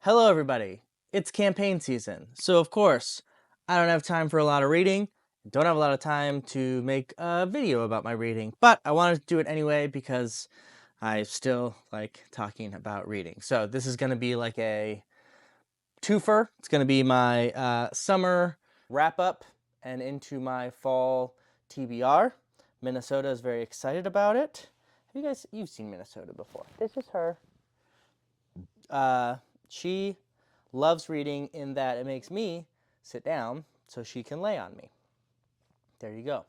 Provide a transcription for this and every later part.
Hello everybody, it's campaign season, so of course, I don't have time for a lot of reading, don't have a lot of time to make a video about my reading, but I wanted to do it anyway because I still like talking about reading. So this is going to be like a twofer. It's going to be my summer wrap-up and into my fall TBR. Minnesota is very excited about it. You've seen Minnesota before. This is her. She loves reading in that it makes me sit down so she can lay on me. There you go.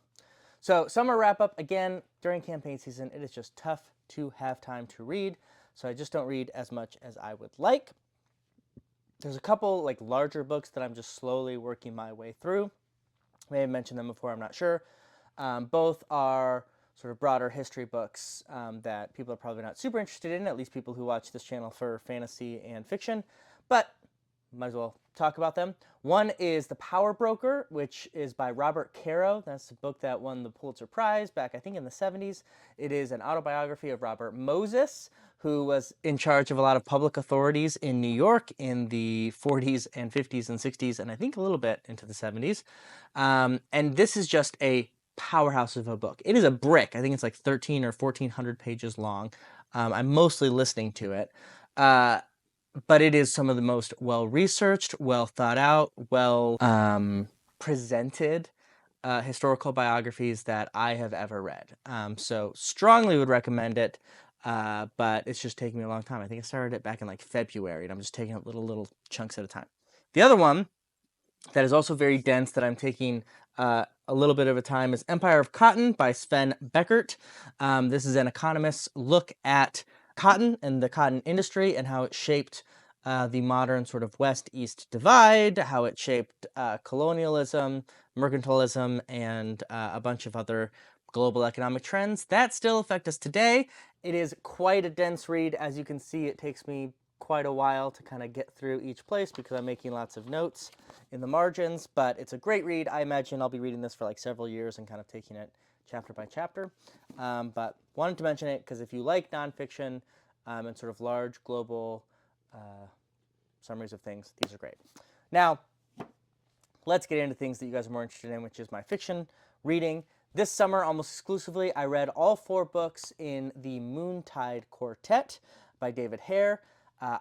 So summer wrap up, again, during campaign season, it is just tough to have time to read. So I just don't read as much as I would like. There's a couple like larger books that I'm just slowly working my way through. I may have mentioned them before, I'm not sure. Both are sort of broader history books that people are probably not super interested in, at least people who watch this channel for fantasy and fiction, but might as well talk about them. One is The Power Broker, which is by Robert Caro. That's the book that won the Pulitzer Prize back, I think, in the 70s. It is an autobiography of Robert Moses, who was in charge of a lot of public authorities in New York in the 40s and 50s and 60s, and I think a little bit into the 70s. And this is just a powerhouse of a book. It is a brick. I think it's like 13 or 1400 pages long. I'm mostly listening to it. But it is some of the most well-researched, well-thought-out, well-presented historical biographies that I have ever read. So strongly would recommend it, but it's just taking me a long time. I think I started it back in like February, and I'm just taking it little chunks at a time. The other one that is also very dense that I'm taking a little bit of a time is Empire of Cotton by Sven Beckert. This is an economist's look at cotton and the cotton industry and how it shaped the modern sort of West-East divide, how it shaped colonialism, mercantilism, and a bunch of other global economic trends that still affect us today. It is quite a dense read. As you can see, it takes me quite a while to kind of get through each place because I'm making lots of notes in the margins, but it's a great read. I imagine I'll be reading this for like several years and kind of taking it chapter by chapter. But wanted to mention it because if you like nonfiction and sort of large global summaries of things, these are great. Now, let's get into things that you guys are more interested in, which is my fiction reading. This summer, almost exclusively, I read all 4 books in the Moontide Quartet by David Hare.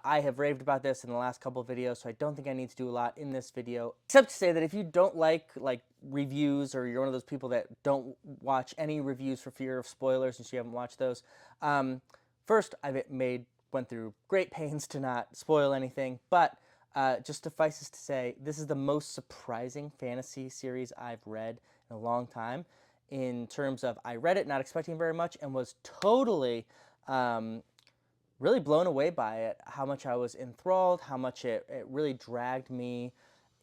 I have raved about this in the last couple of videos, so I don't think I need to do a lot in this video, except to say that if you don't like reviews, or you're one of those people that don't watch any reviews for fear of spoilers, and so you haven't watched those, first, went through great pains to not spoil anything, but just suffices to say, this is the most surprising fantasy series I've read in a long time, in terms of I read it not expecting very much and was totally really blown away by it, how much I was enthralled, how much it really dragged me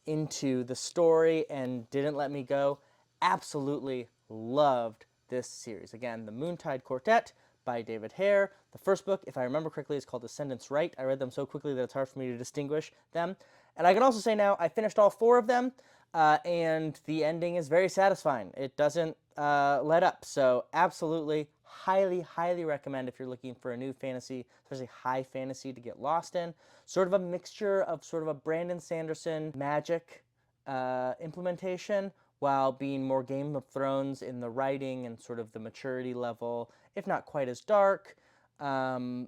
into the story and didn't let me go. Absolutely loved this series. Again, the Moontide Quartet by David Hare. The first book, if I remember correctly, is called Ascendant's Right. I read them so quickly that it's hard for me to distinguish them. And I can also say now I finished all 4 of them, and the ending is very satisfying. It doesn't let up. So absolutely, highly recommend if you're looking for a new fantasy, especially high fantasy to get lost in. Sort of a mixture of sort of a Brandon Sanderson magic implementation, while being more Game of Thrones in the writing and sort of the maturity level, if not quite as dark. I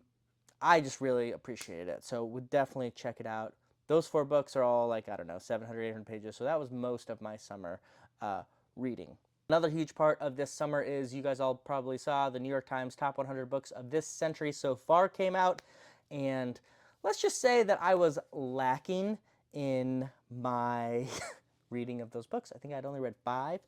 just really appreciated it, so would definitely check it out. Those 4 books are all like, I don't know, 700, 800 pages, so that was most of my summer reading. Another huge part of this summer is, you guys all probably saw, the New York Times Top 100 Books of This Century So Far came out, and let's just say that I was lacking in my reading of those books. I think I'd only read 5,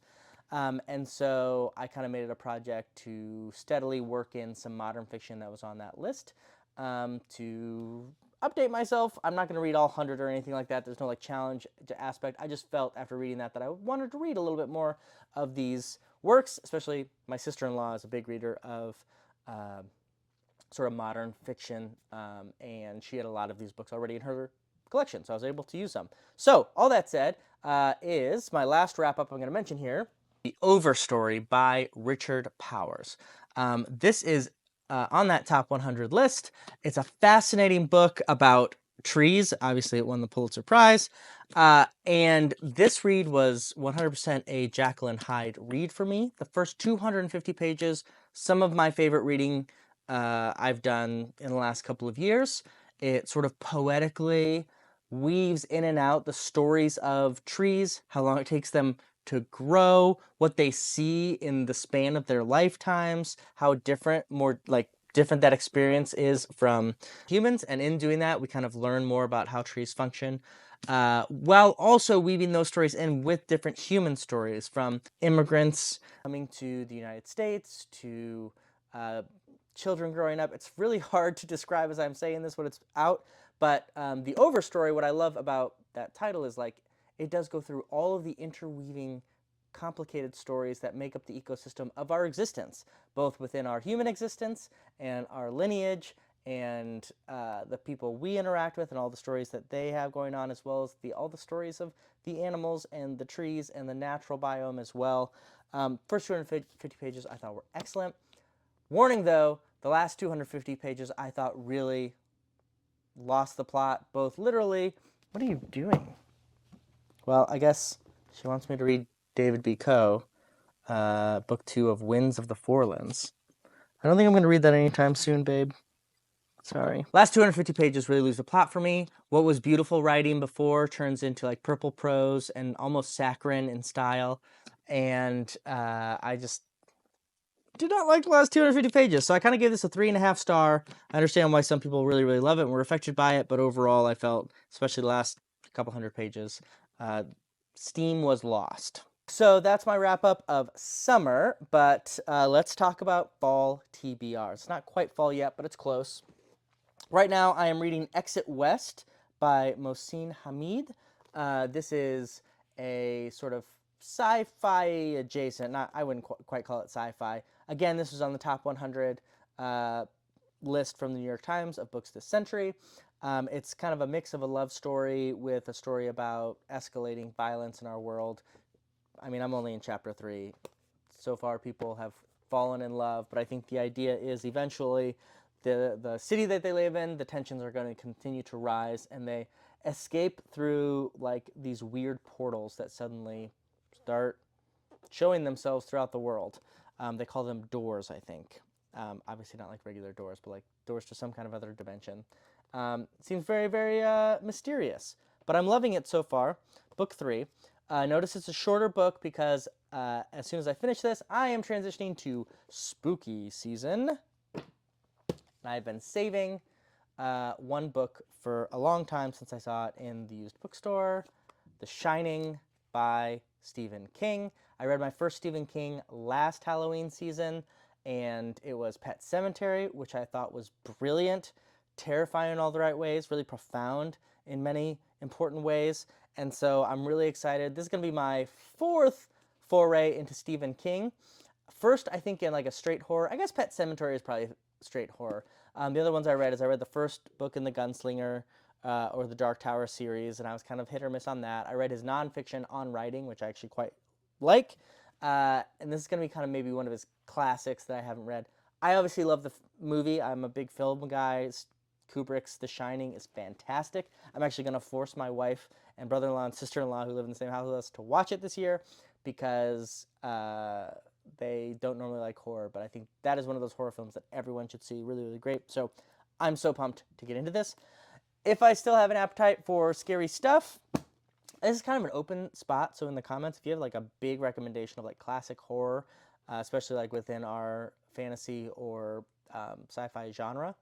and so I kind of made it a project to steadily work in some modern fiction that was on that list to update myself. I'm not going to read all 100 or anything like that. There's no challenge aspect. I just felt after reading that I wanted to read a little bit more of these works, especially my sister-in-law is a big reader of sort of modern fiction, and she had a lot of these books already in her collection, so I was able to use them. So, all that said, is my last wrap-up I'm going to mention here, The Overstory by Richard Powers. This is on that top 100 list. It's a fascinating book about Trees. Obviously, it won the Pulitzer Prize. And this read was 100% a Jacqueline Hyde read for me. The first 250 pages, some of my favorite reading I've done in the last couple of years. It sort of poetically weaves in and out the stories of trees, how long it takes them to grow, what they see in the span of their lifetimes, how different, more like different that experience is from humans. And in doing that, we kind of learn more about how trees function, while also weaving those stories in with different human stories, from immigrants coming to the United States to children growing up. It's really hard to describe as I'm saying this when it's out, but the Overstory, what I love about that title is like it does go through all of the interweaving complicated stories that make up the ecosystem of our existence, both within our human existence and our lineage and the people we interact with and all the stories that they have going on, as well as all the stories of the animals and the trees and the natural biome as well. First 250 pages I thought were excellent. Warning though, the last 250 pages I thought really lost the plot, both literally. What are you doing? Well, I guess she wants me to read David B. Coe, book 2 of Winds of the Forelands. I don't think I'm going to read that anytime soon, babe. Sorry. Last 250 pages really lose the plot for me. What was beautiful writing before turns into like purple prose and almost saccharine in style. And I just did not like the last 250 pages. So I kind of gave this a 3.5 star. I understand why some people really, really love it and were affected by it. But overall, I felt, especially the last couple hundred pages, steam was lost. So that's my wrap up of summer, but let's talk about fall TBR. It's not quite fall yet, but it's close. Right now, I am reading Exit West by Mohsin Hamid. This is a sort of sci-fi adjacent, not, I wouldn't quite call it sci-fi. Again, this was on the top 100 list from the New York Times of books this century. It's kind of a mix of a love story with a story about escalating violence in our world. I mean, I'm only in chapter 3. So far, people have fallen in love, but I think the idea is eventually the city that they live in, the tensions are going to continue to rise, and they escape through like these weird portals that suddenly start showing themselves throughout the world. They call them doors, I think. Obviously not like regular doors, but like doors to some kind of other dimension. Seems very, very mysterious, but I'm loving it so far. Book 3. Notice it's a shorter book because as soon as I finish this, I am transitioning to spooky season. And I've been saving one book for a long time since I saw it in the used bookstore, The Shining by Stephen King. I read my first Stephen King last Halloween season, and it was Pet Sematary, which I thought was brilliant, terrifying in all the right ways, really profound in many important ways. And so I'm really excited. This is going to be my 4th foray into Stephen King. First, I think in like a straight horror. I guess Pet Sematary is probably straight horror. The other ones I read the first book in the Gunslinger or the Dark Tower series, and I was kind of hit or miss on that. I read his nonfiction on writing, which I actually quite like. And this is going to be kind of maybe one of his classics that I haven't read. I obviously love the movie. I'm a big film guy. Kubrick's The Shining is fantastic. I'm actually going to force my wife and brother-in-law and sister-in-law who live in the same house with us to watch it this year because they don't normally like horror, but I think that is one of those horror films that everyone should see. Really, really great. So I'm so pumped to get into this. If I still have an appetite for scary stuff, this is kind of an open spot. So in the comments, if you have like a big recommendation of like classic horror, especially like within our fantasy or sci-fi genre,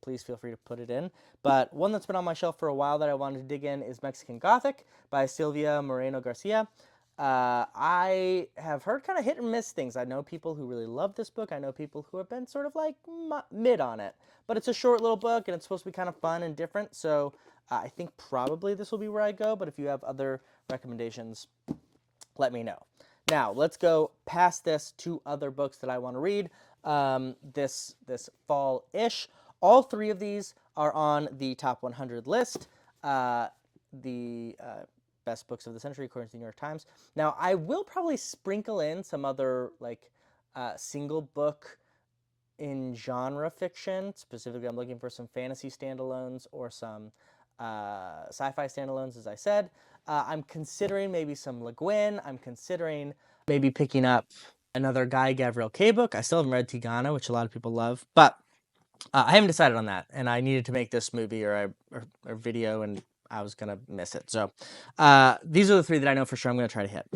please feel free to put it in. But one that's been on my shelf for a while that I wanted to dig in is Mexican Gothic by Silvia Moreno Garcia. I have heard kind of hit and miss things. I know people who really love this book. I know people who have been sort of like mid on it. But it's a short little book, and it's supposed to be kind of fun and different. So I think probably this will be where I go. But if you have other recommendations, let me know. Now, let's go past this to other books that I want to read this fall-ish. All 3 of these are on the top 100 list. The best books of the century according to the New York Times. Now, I will probably sprinkle in some other like single book in genre fiction. Specifically, I'm looking for some fantasy standalones or some sci-fi standalones, as I said. I'm considering maybe some Le Guin. I'm considering maybe picking up another Guy Gavriel Kay book. I still haven't read Tigana, which a lot of people love, but I haven't decided on that, and I needed to make this movie or video, and I was gonna miss it. So these are the three that I know for sure I'm gonna try to hit.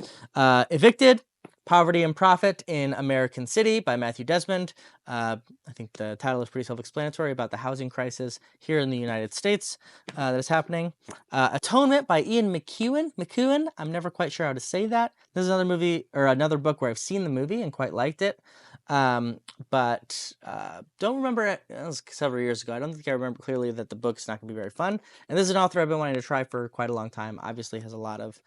Evicted, Poverty and Profit in American City by Matthew Desmond. I think the title is pretty self-explanatory about the housing crisis here in the United States that is happening. Atonement by Ian McEwan. I'm never quite sure how to say that. This is another movie or another book where I've seen the movie and quite liked it. But don't remember it. It was several years ago. I don't think I remember clearly that the book's not going to be very fun. And this is an author I've been wanting to try for quite a long time. Obviously has a lot of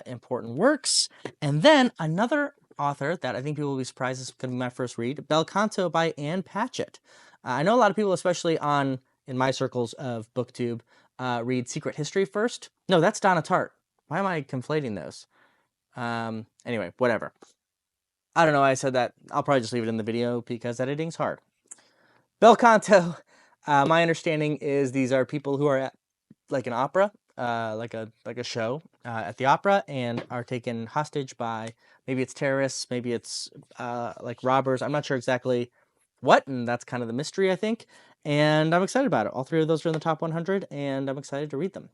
important works. And then another author that I think people will be surprised is going to be my first read, Bel Canto by Anne Patchett. I know a lot of people, especially in my circles of BookTube, read Secret History first. No, that's Donna Tartt. Why am I conflating those? Anyway, whatever. I don't know why I said that. I'll probably just leave it in the video because editing's hard. Bel Canto, my understanding is these are people who are at like an opera, like a show at the opera, and are taken hostage by maybe it's terrorists, maybe it's like robbers. I'm not sure exactly what, and that's kind of the mystery, I think. And I'm excited about it. All three of those are in the top 100, and I'm excited to read them.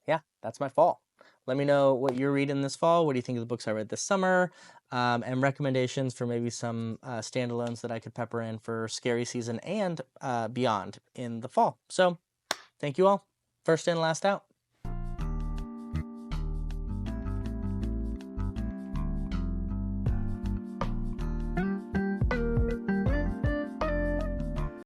Yeah, that's my fall. Let me know what you're reading this fall. What do you think of the books I read this summer? And recommendations for maybe some standalones that I could pepper in for scary season and beyond in the fall. So thank you all. First in, last out.